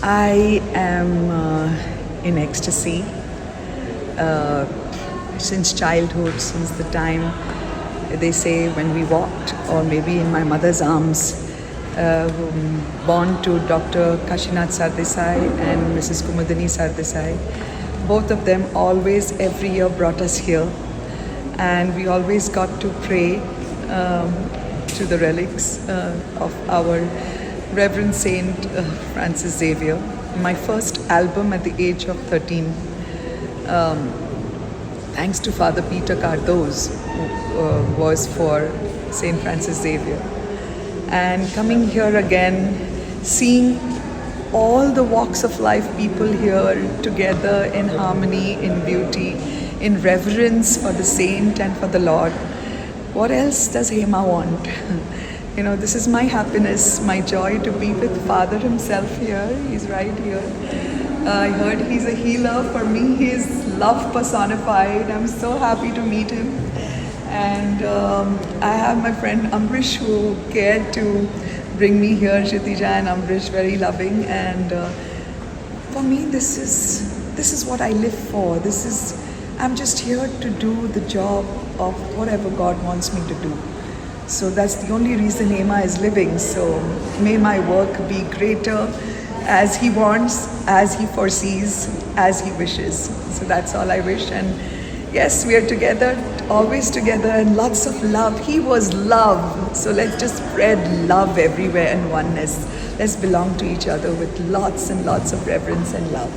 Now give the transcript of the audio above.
I am in ecstasy since childhood, since the time they say when we walked, or maybe in my mother's arms, born to Dr. Kashinath Sardesai and Mrs. Kumudini Sardesai. Both of them always, every year, brought us here, and we always got to pray to the relics of our Reverend Saint Francis Xavier. My first album at the age of 13, thanks to Father Peter Cardoz, who was for Saint Francis Xavier. And coming here again, seeing all the walks of life, people here together in harmony, in beauty, in reverence for the saint and for the Lord. What else does Hema want? This is my happiness, my joy to be with Father himself here. He's right here. I heard he's a healer. For me, he is love personified. I'm so happy to meet him. And I have my friend Amrish who cared to bring me here, Kshitija and Amrish, very loving. And for me, this is what I live for. I'm just here to do the job of whatever God wants me to do. So that's the only reason Hema is living. So may my work be greater as He wants, as He foresees, as He wishes. So that's all I wish. And yes, we are together, always together, and lots of love. He was love. So let's just spread love everywhere and oneness. Let's belong to each other with lots and lots of reverence and love.